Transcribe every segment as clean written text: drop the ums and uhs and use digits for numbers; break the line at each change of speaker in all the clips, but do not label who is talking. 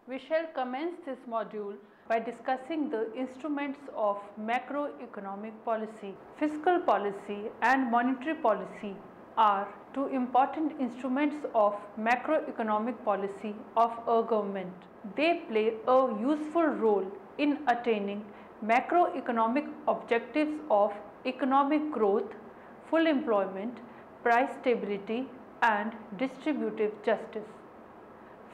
We shall commence this module by discussing the instruments of macroeconomic policy. Fiscal policy and monetary policy are two important instruments of macroeconomic policy of a government. They play a useful role in attaining macroeconomic objectives of economic growth, full employment, price stability, and distributive justice.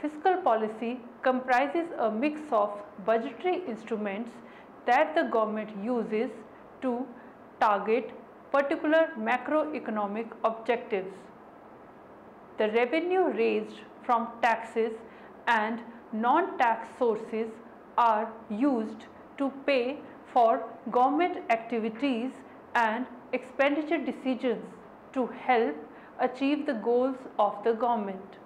Fiscal policy comprises a mix of budgetary instruments that the government uses to target particular macroeconomic objectives. The revenue raised from taxes and non-tax sources are used to pay for government activities and expenditure decisions to help achieve the goals of the government.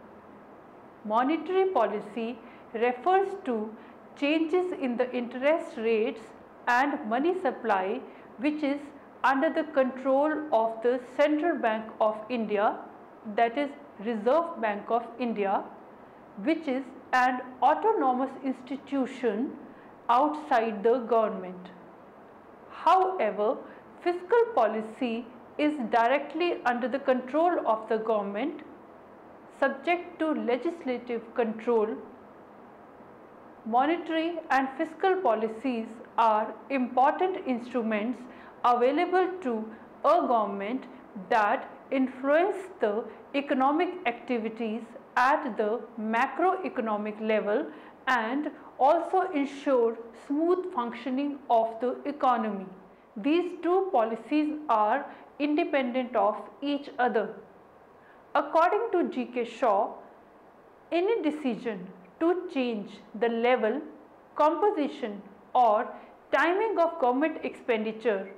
Monetary policy refers to changes in the interest rates and money supply which is under the control of the Central Bank of India, that is Reserve Bank of India, which is an autonomous institution outside the government. However, fiscal policy is directly under the control of the government, subject to legislative control. Monetary and fiscal policies are important instruments available to a government that influence the economic activities at the macroeconomic level and also ensure smooth functioning of the economy. These two policies are independent of each other. According to G.K. Shaw, any decision to change the level, composition or timing of government expenditure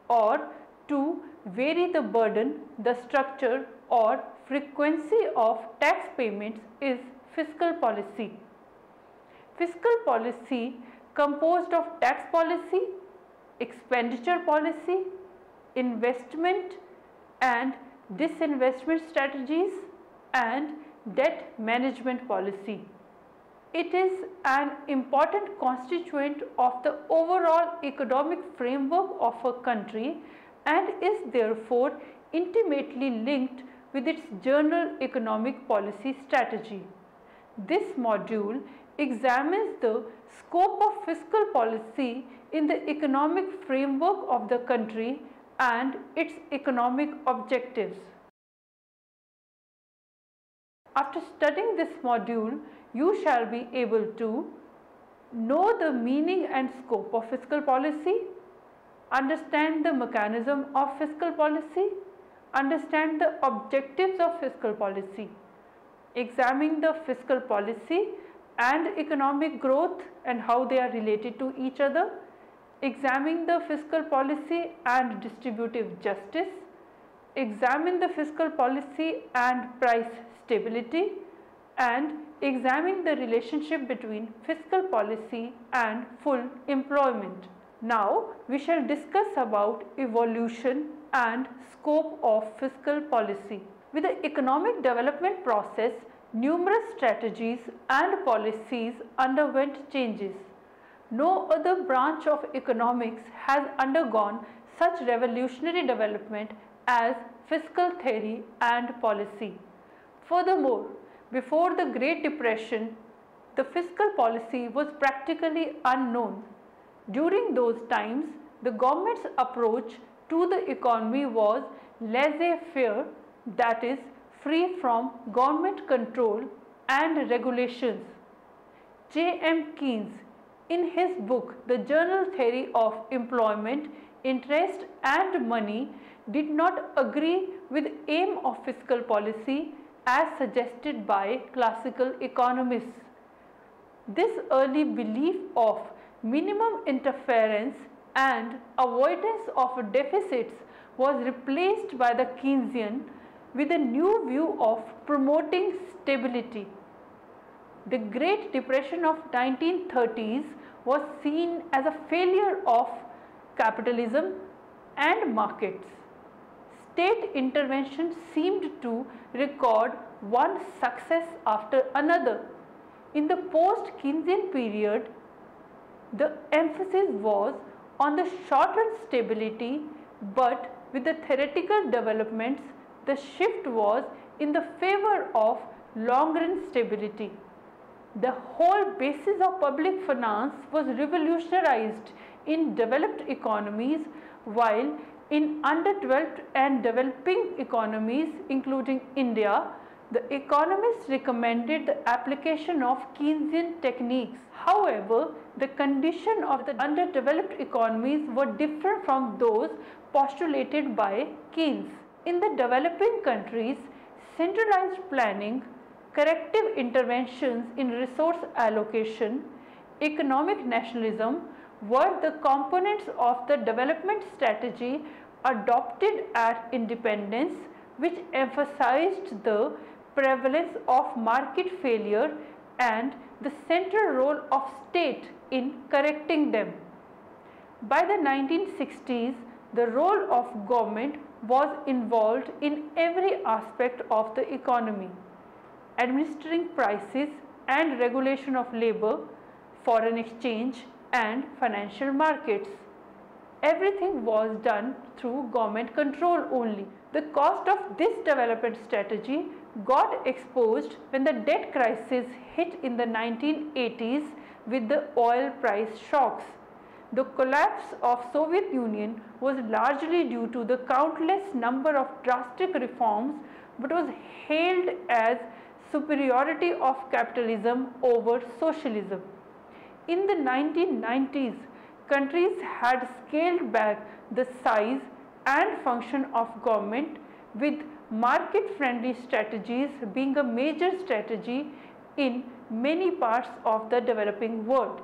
or to vary the burden, the structure or frequency of tax payments is fiscal policy. Fiscal policy composed of tax policy, expenditure policy, investment and disinvestment strategies and debt management policy. It is an important constituent of the overall economic framework of a country and is therefore intimately linked with its general economic policy strategy. This module examines the scope of fiscal policy in the economic framework of the country and its economic objectives. After studying this module, you shall be able to know the meaning and scope of fiscal policy, understand the mechanism of fiscal policy, understand the objectives of fiscal policy, examine the fiscal policy and economic growth and how they are related to each other, examine the fiscal policy and distributive justice, examine the fiscal policy and price stability, and examine the relationship between fiscal policy and full employment. Now we shall discuss about evolution and scope of fiscal policy. With the economic development process, numerous strategies and policies underwent changes. No other branch of economics has undergone such revolutionary development as fiscal theory and policy. Furthermore, before the Great Depression, the fiscal policy was practically unknown. During those times, the government's approach to the economy was laissez-faire, that is, free from government control and regulations. J.M. Keynes, in his book The General Theory of Employment, Interest and Money, did not agree with the aim of fiscal policy as suggested by classical economists. This early belief of minimum interference and avoidance of deficits was replaced by the Keynesian with a new view of promoting stability. The Great Depression of 1930s was seen as a failure of capitalism and markets. State intervention seemed to record one success after another. In the post-Keynesian period, the emphasis was on the short-run stability, but with the theoretical developments, the shift was in the favor of long-run stability. The whole basis of public finance was revolutionized in developed economies, while in underdeveloped and developing economies, including India, the economists recommended the application of Keynesian techniques. However, the condition of the underdeveloped economies were different from those postulated by Keynes. In the developing countries, centralized planning, corrective interventions in resource allocation, economic nationalism were the components of the development strategy adopted at independence, which emphasized the prevalence of market failure and the central role of state in correcting them. By the 1960s, the role of government was involved in every aspect of the economy, administering prices and regulation of labor, foreign exchange and financial markets. Everything was done through government control only. The cost of this development strategy got exposed when the debt crisis hit in the 1980s with the oil price shocks. The collapse of Soviet Union was largely due to the countless number of drastic reforms, but was hailed as superiority of capitalism over socialism. In the 1990s, countries had scaled back the size and function of government, with market-friendly strategies being a major strategy in many parts of the developing world.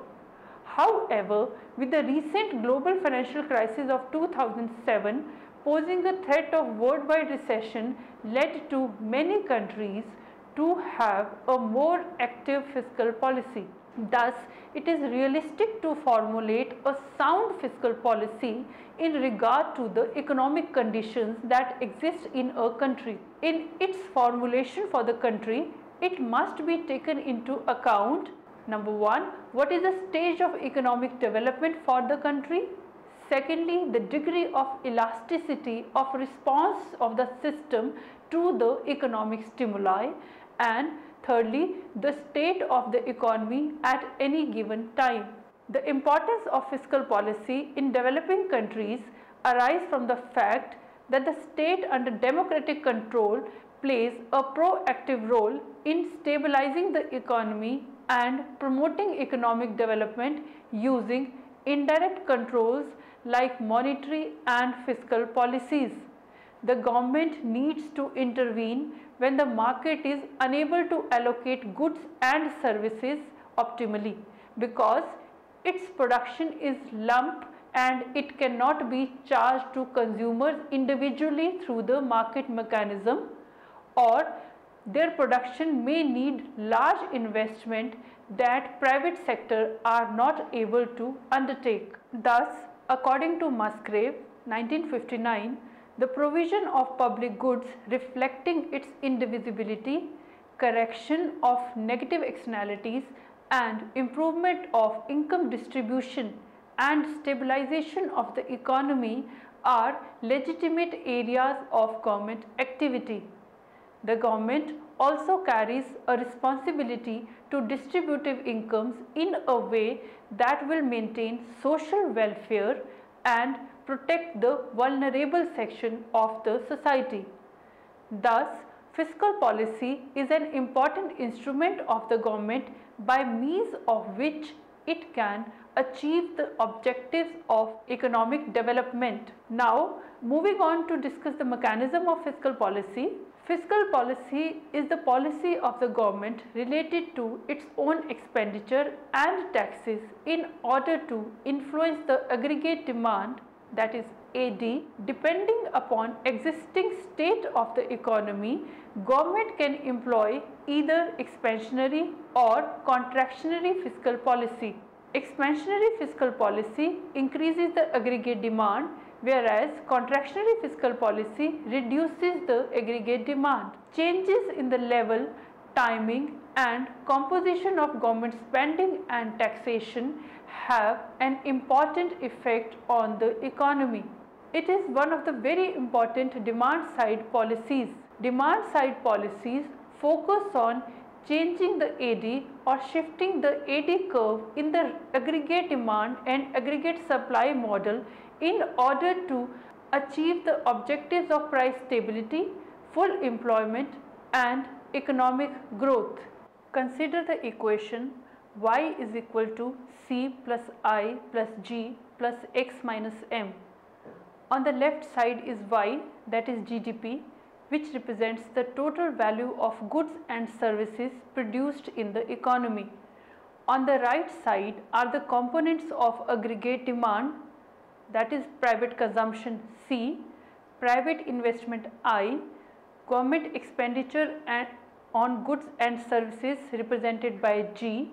However, with the recent global financial crisis of 2007 posing a threat of worldwide recession led to many countries to have a more active fiscal policy. Thus, it is realistic to formulate a sound fiscal policy in regard to the economic conditions that exist in a country. In its formulation for the country, it must be taken into account: number one, what is the stage of economic development for the country? Secondly, the degree of elasticity of response of the system to the economic stimuli, and thirdly, the state of the economy at any given time. The importance of fiscal policy in developing countries arises from the fact that the state under democratic control plays a proactive role in stabilizing the economy and promoting economic development using indirect controls like monetary and fiscal policies. The government needs to intervene when the market is unable to allocate goods and services optimally, because its production is lump and it cannot be charged to consumers individually through the market mechanism, or their production may need large investment that private sector are not able to undertake. Thus, according to Musgrave, 1959, the provision of public goods reflecting its indivisibility, correction of negative externalities, and improvement of income distribution and stabilization of the economy are legitimate areas of government activity. The government also carries a responsibility to distributive incomes in a way that will maintain social welfare and protect the vulnerable section of the society. Thus, fiscal policy is an important instrument of the government by means of which it can achieve the objectives of economic development. Now, moving on to discuss the mechanism of fiscal policy. Fiscal policy is the policy of the government related to its own expenditure and taxes in order to influence the aggregate demand, that is AD. Depending upon existing state of the economy, government can employ either expansionary or contractionary fiscal policy. Expansionary fiscal policy increases the aggregate demand, whereas contractionary fiscal policy reduces the aggregate demand. Changes in the level, timing and composition of government spending and taxation have an important effect on the economy. It is one of the very important demand side policies. Demand side policies focus on changing the AD or shifting the AD curve in the aggregate demand and aggregate supply model in order to achieve the objectives of price stability, full employment and economic growth. Consider the equation y is equal to c plus I plus g plus x minus m. On the left side is y, that is GDP, which represents the total value of goods and services produced in the economy. On the right side are the components of aggregate demand, that is private consumption C, private investment I, government expenditure on goods and services represented by G,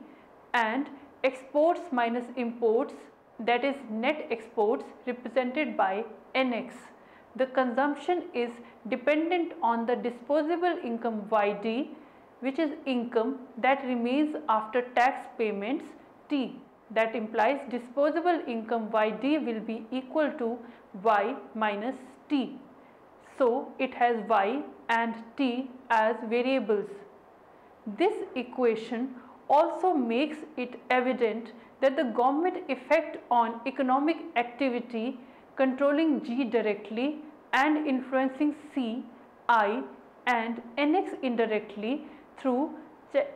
and exports minus imports, that is net exports represented by NX. The consumption is dependent on the disposable income YD, which is income that remains after tax payments T. That implies disposable income YD will be equal to Y minus T. So, it has Y and T as variables. This equation also makes it evident that the government effect on economic activity controlling G directly and influencing C, I and NX indirectly through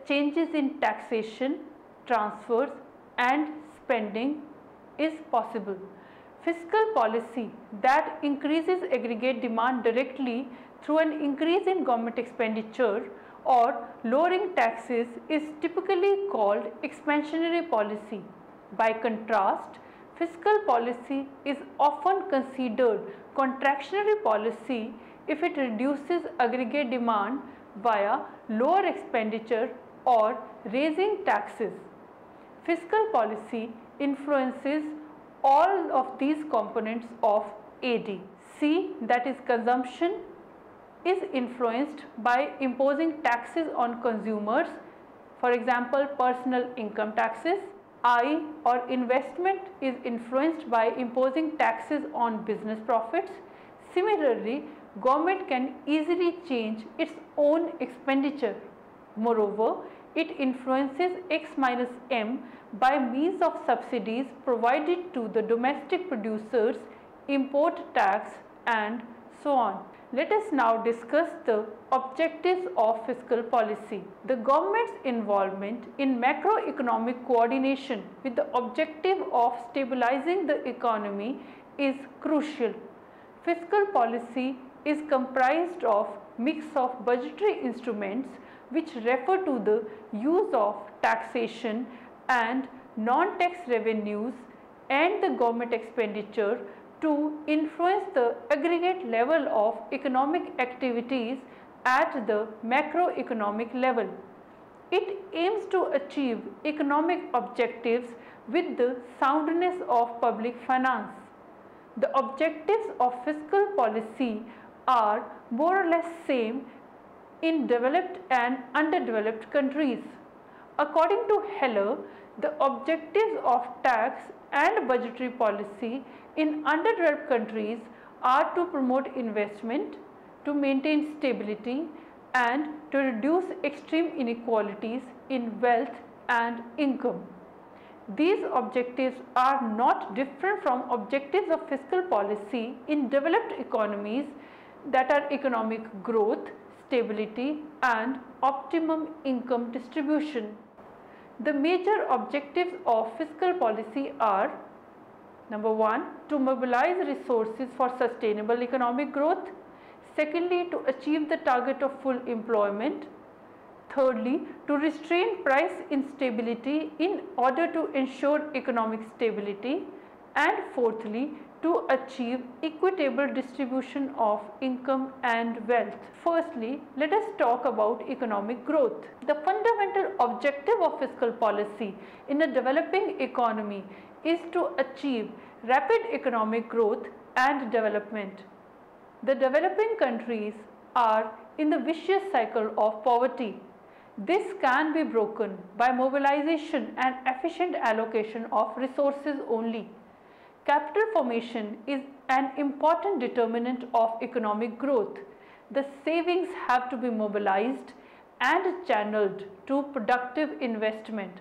changes in taxation, transfers and spending is possible. Fiscal policy that increases aggregate demand directly through an increase in government expenditure or lowering taxes is typically called expansionary policy. By contrast, fiscal policy is often considered contractionary policy if it reduces aggregate demand via lower expenditure or raising taxes. Fiscal policy influences all of these components of AD. C, that is consumption, is influenced by imposing taxes on consumers, for example personal income taxes. I, or investment, is influenced by imposing taxes on business profits. Similarly, government can easily change its own expenditure. Moreover, it influences X minus M by means of subsidies provided to the domestic producers, import tax and so on. Let us now discuss the objectives of fiscal policy. The government's involvement in macroeconomic coordination with the objective of stabilizing the economy is crucial. Fiscal policy is comprised of mix of budgetary instruments which refer to the use of taxation and non-tax revenues and the government expenditure to influence the aggregate level of economic activities at the macroeconomic level. It aims to achieve economic objectives with the soundness of public finance. The objectives of fiscal policy are more or less same in developed and underdeveloped countries. According to Heller, the objectives of tax and budgetary policy in underdeveloped countries are to promote investment, to maintain stability and to reduce extreme inequalities in wealth and income. These objectives are not different from objectives of fiscal policy in developed economies, that are economic growth, stability and optimum income distribution. The major objectives of fiscal policy are: number 1, to mobilize resources for sustainable economic growth. Secondly, to achieve the target of full employment. Thirdly, to restrain price instability in order to ensure economic stability. And fourthly, to achieve equitable distribution of income and wealth. Firstly, let us talk about economic growth. The fundamental objective of fiscal policy in a developing economy is to achieve rapid economic growth and development. The developing countries are in the vicious cycle of poverty. This can be broken by mobilization and efficient allocation of resources only. Capital formation is an important determinant of economic growth. The savings have to be mobilized and channeled to productive investment.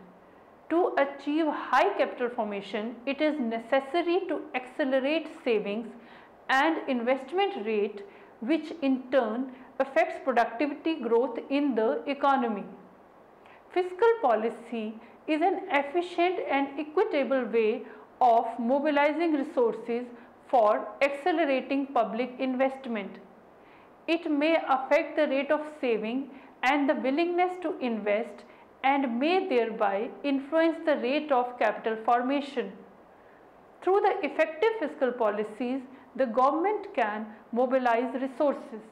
To achieve high capital formation, it is necessary to accelerate savings and investment rate, which in turn affects productivity growth in the economy. Fiscal policy is an efficient and equitable way of mobilizing resources for accelerating public investment. It may affect the rate of saving and the willingness to invest and may thereby influence the rate of capital formation. Through the effective fiscal policies, the government can mobilize resources.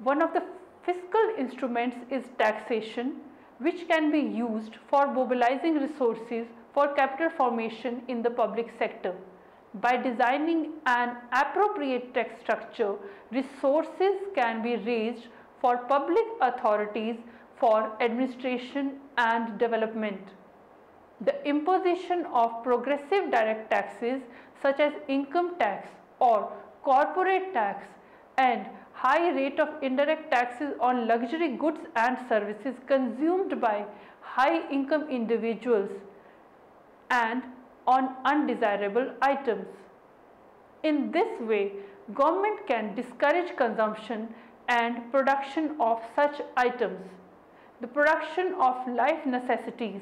One of the fiscal instruments is taxation, which can be used for mobilizing resources for capital formation in the public sector. By designing an appropriate tax structure, resources can be raised for public authorities for administration and development. The imposition of progressive direct taxes such as income tax or corporate tax and high rate of indirect taxes on luxury goods and services consumed by high income individuals and on undesirable items. In this way, government can discourage consumption and production of such items. The production of life necessities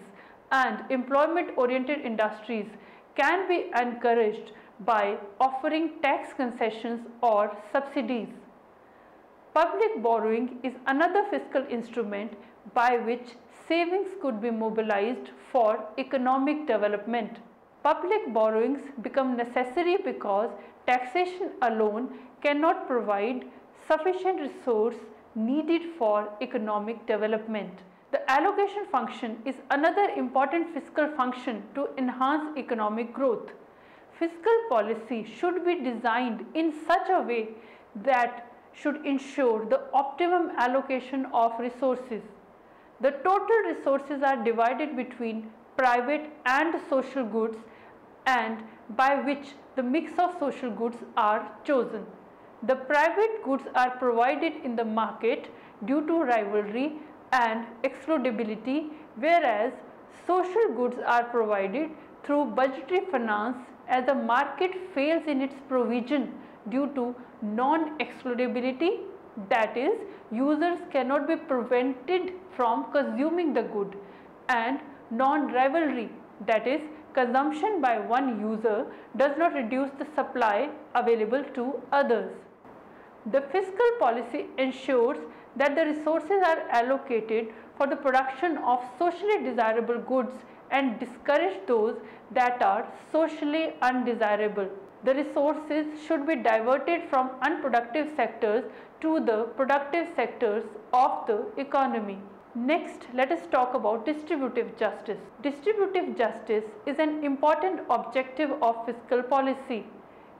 and employment-oriented industries can be encouraged by offering tax concessions or subsidies. Public borrowing is another fiscal instrument by which savings could be mobilized for economic development. Public borrowings become necessary because taxation alone cannot provide sufficient resource needed for economic development. The allocation function is another important fiscal function to enhance economic growth. Fiscal policy should be designed in such a way that should ensure the optimum allocation of resources. The total resources are divided between private and social goods, and by which the mix of social goods are chosen. The private goods are provided in the market due to rivalry and excludability, whereas social goods are provided through budgetary finance as the market fails in its provision due to non-excludability, that is, users cannot be prevented from consuming the good, and non-rivalry, that is, consumption by one user does not reduce the supply available to others. The fiscal policy ensures that the resources are allocated for the production of socially desirable goods and discourage those that are socially undesirable. The resources should be diverted from unproductive sectors to the productive sectors of the economy. Next, let us talk about distributive justice. Distributive justice is an important objective of fiscal policy.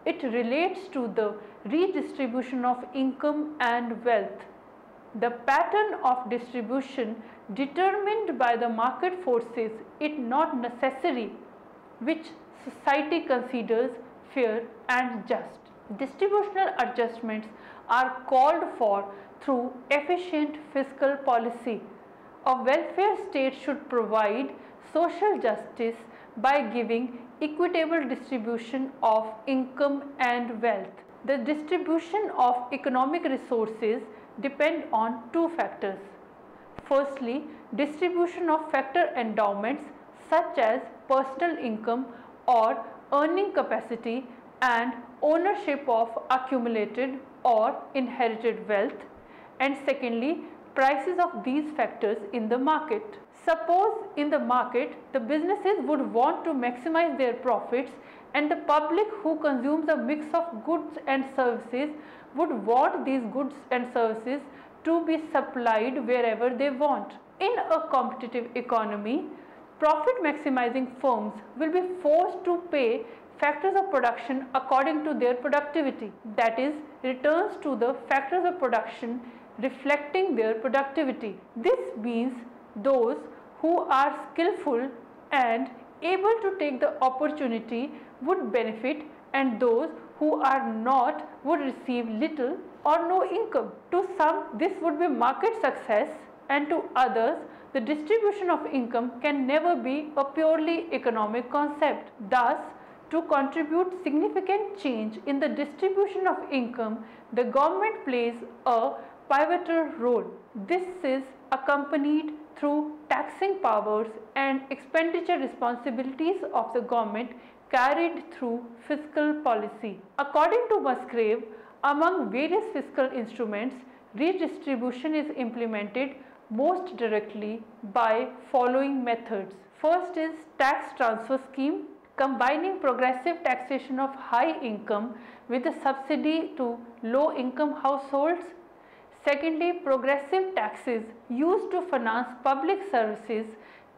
It relates to the redistribution of income and wealth. The pattern of distribution determined by the market forces is not necessary, which society considers fair and just. Distributional adjustments are called for through efficient fiscal policy. A welfare state should provide social justice by giving equitable distribution of income and wealth. The distribution of economic resources depend on two factors. Firstly, distribution of factor endowments such as personal income or earning capacity and ownership of accumulated or inherited wealth, and secondly, prices of these factors in the market. Suppose in the market the businesses would want to maximize their profits and the public who consumes a mix of goods and services would want these goods and services to be supplied wherever they want. In a competitive economy, profit maximizing firms will be forced to pay factors of production according to their productivity, that is, returns to the factors of production reflecting their productivity. This means those who are skillful and able to take the opportunity would benefit, and those who are not would receive little or no income. To some, this would be market success, and to others, the distribution of income can never be a purely economic concept. Thus, to contribute significant change in the distribution of income, the government plays a pivotal role. This is accompanied through taxing powers and expenditure responsibilities of the government carried through fiscal policy. According to Musgrave, among various fiscal instruments, redistribution is implemented most directly by following methods. First is tax transfer scheme, combining progressive taxation of high income with a subsidy to low income households. Secondly, progressive taxes used to finance public services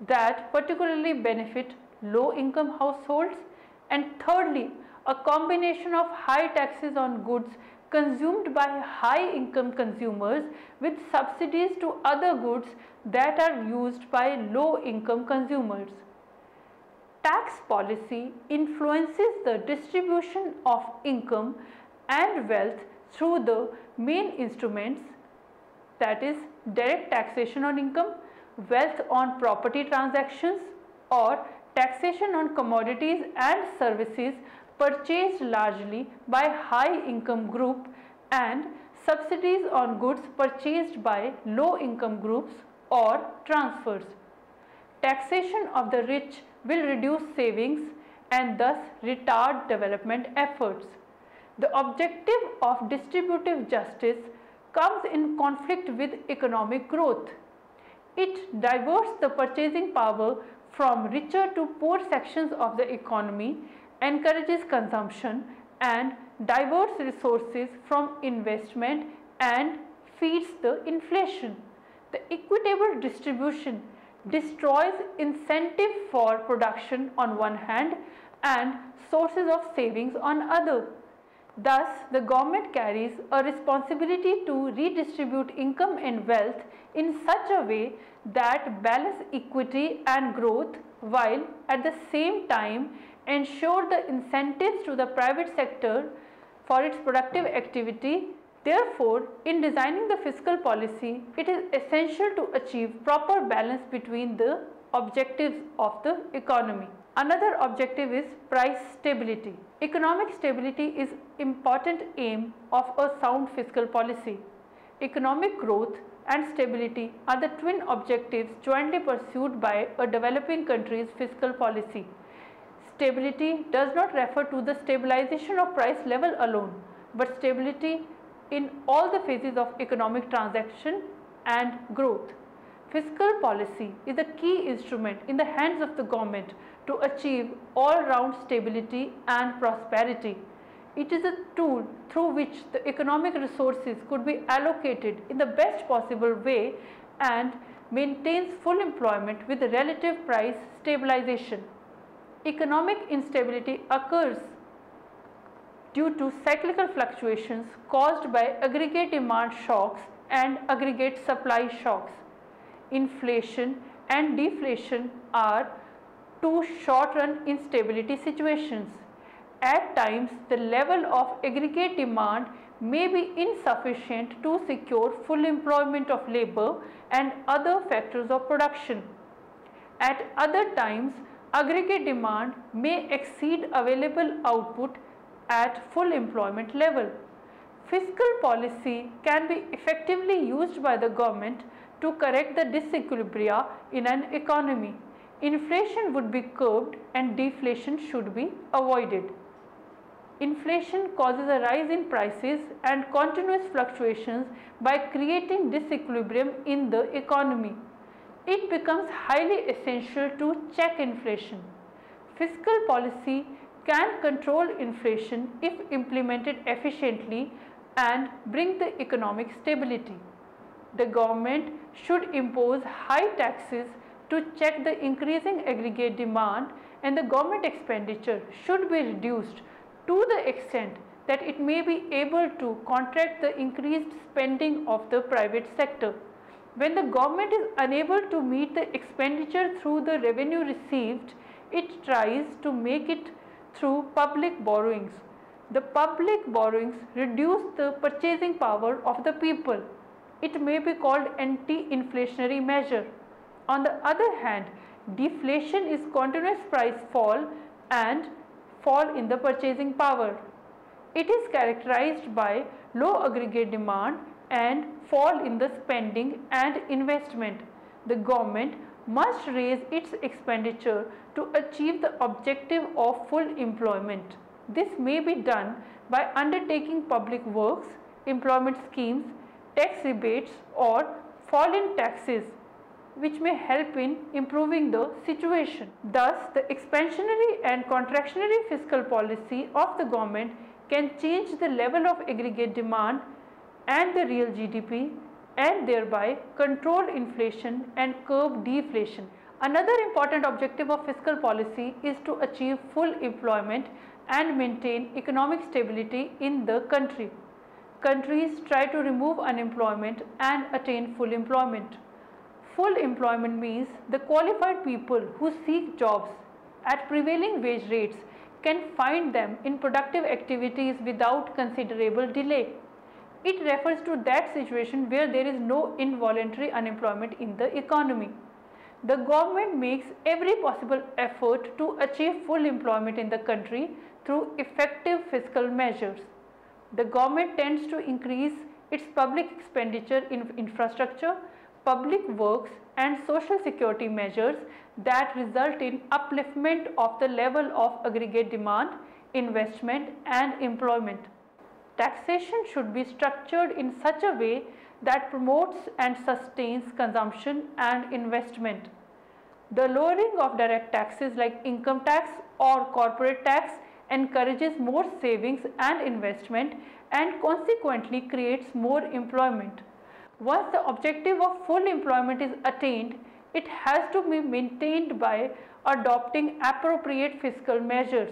that particularly benefit low income households. And thirdly, a combination of high taxes on goods consumed by high income consumers with subsidies to other goods that are used by low income consumers. Tax policy influences the distribution of income and wealth through the main instruments, that is direct taxation on income, wealth on property transactions, or taxation on commodities and services purchased largely by high income group, and subsidies on goods purchased by low income groups or transfers. Taxation of the rich will reduce savings and thus retard development efforts. The objective of distributive justice comes in conflict with economic growth. It diverts the purchasing power from richer to poor sections of the economy, encourages consumption, and diverts resources from investment and feeds the inflation. The equitable distribution destroys incentive for production on one hand and sources of savings on other. Thus, the government carries a responsibility to redistribute income and wealth in such a way that balance equity and growth, while at the same time ensure the incentives to the private sector for its productive activity. Therefore, in designing the fiscal policy, it is essential to achieve proper balance between the objectives of the economy. Another objective is price stability. Economic stability is important aim of a sound fiscal policy. Economic growth and stability are the twin objectives jointly pursued by a developing country's fiscal policy. Stability does not refer to the stabilization of price level alone, but stability in all the phases of economic transaction and growth. Fiscal policy is a key instrument in the hands of the government to achieve all-round stability and prosperity. It is a tool through which the economic resources could be allocated in the best possible way and maintains full employment with relative price stabilization. Economic instability occurs due to cyclical fluctuations caused by aggregate demand shocks and aggregate supply shocks. Inflation and deflation are two short-run instability situations. At times, the level of aggregate demand may be insufficient to secure full employment of labor and other factors of production. At other times, aggregate demand may exceed available output at full employment level. Fiscal policy can be effectively used by the government to correct the disequilibria in an economy. Inflation would be curbed and deflation should be avoided. Inflation causes a rise in prices and continuous fluctuations by creating disequilibrium in the economy. It becomes highly essential to check inflation. Fiscal policy can control inflation if implemented efficiently and bring the economic stability. The government should impose high taxes to check the increasing aggregate demand, and the government expenditure should be reduced to the extent that it may be able to contract the increased spending of the private sector. When the government is unable to meet the expenditure through the revenue received, it tries to make it through public borrowings. The public borrowings reduce the purchasing power of the people. It may be called anti-inflationary measure. On the other hand, deflation is continuous price fall and fall in the purchasing power. It is characterized by low aggregate demand and fall in the spending and investment. The government must raise its expenditure to achieve the objective of full employment. This may be done by undertaking public works, employment schemes, tax rebates or fall in taxes, which may help in improving the situation. Thus, the expansionary and contractionary fiscal policy of the government can change the level of aggregate demand and the real GDP and thereby control inflation and curb deflation. Another important objective of fiscal policy is to achieve full employment and maintain economic stability in the country. Countries try to remove unemployment and attain full employment. Full employment means the qualified people who seek jobs at prevailing wage rates can find them in productive activities without considerable delay. It refers to that situation where there is no involuntary unemployment in the economy. The government makes every possible effort to achieve full employment in the country through effective fiscal measures. The government tends to increase its public expenditure in infrastructure, public works and social security measures that result in upliftment of the level of aggregate demand, investment and employment. Taxation should be structured in such a way that promotes and sustains consumption and investment. The lowering of direct taxes like income tax or corporate tax encourages more savings and investment and consequently creates more employment. Once the objective of full employment is attained, it has to be maintained by adopting appropriate fiscal measures.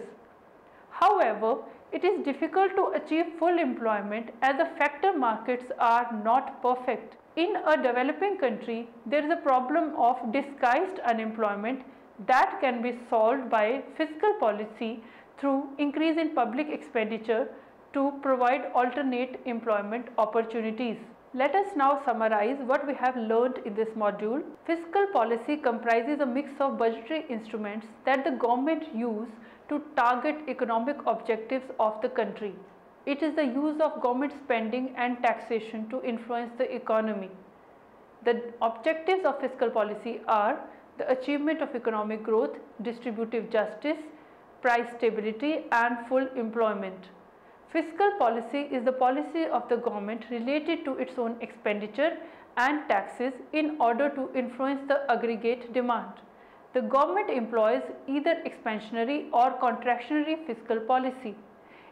However, it is difficult to achieve full employment as the factor markets are not perfect. In a developing country, there is a problem of disguised unemployment that can be solved by fiscal policy through increase in public expenditure to provide alternate employment opportunities. Let us now summarize what we have learned in this module. Fiscal policy comprises a mix of budgetary instruments that the government use to target economic objectives of the country. It is the use of government spending and taxation to influence the economy. The objectives of fiscal policy are the achievement of economic growth, distributive justice, price stability and full employment. Fiscal policy is the policy of the government related to its own expenditure and taxes in order to influence the aggregate demand. The government employs either expansionary or contractionary fiscal policy.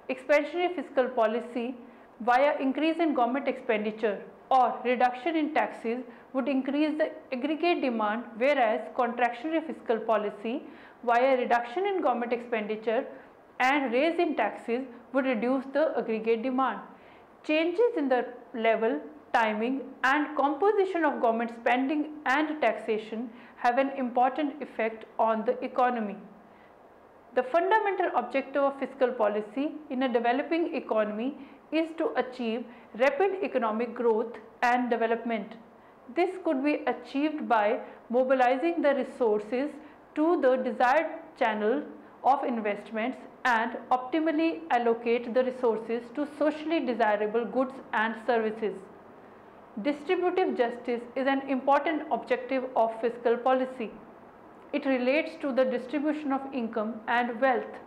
Expansionary fiscal policy via increase in government expenditure or reduction in taxes would increase the aggregate demand, whereas contractionary fiscal policy via reduction in government expenditure and raise in taxes would reduce the aggregate demand. Changes in the level, timing and composition of government spending and taxation have an important effect on the economy. The fundamental objective of fiscal policy in a developing economy is to achieve rapid economic growth and development. This could be achieved by mobilizing the resources to the desired channel of investments and optimally allocate the resources to socially desirable goods and services. Distributive justice is an important objective of fiscal policy. It relates to the distribution of income and wealth.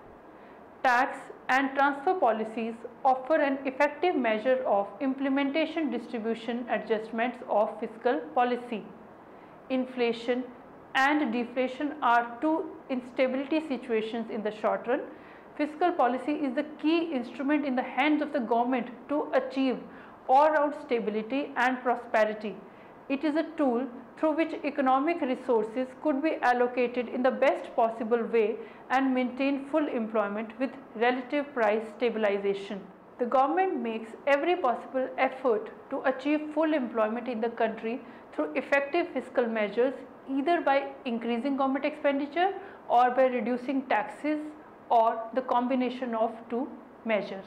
Tax and transfer policies offer an effective measure of implementation distribution adjustments of fiscal policy. Inflation and deflation are two instability situations in the short run. Fiscal policy is the key instrument in the hands of the government to achieve all-round stability and prosperity. It is a tool through which economic resources could be allocated in the best possible way and maintain full employment with relative price stabilization. The government makes every possible effort to achieve full employment in the country through effective fiscal measures, either by increasing government expenditure or by reducing taxes, or the combination of two measures.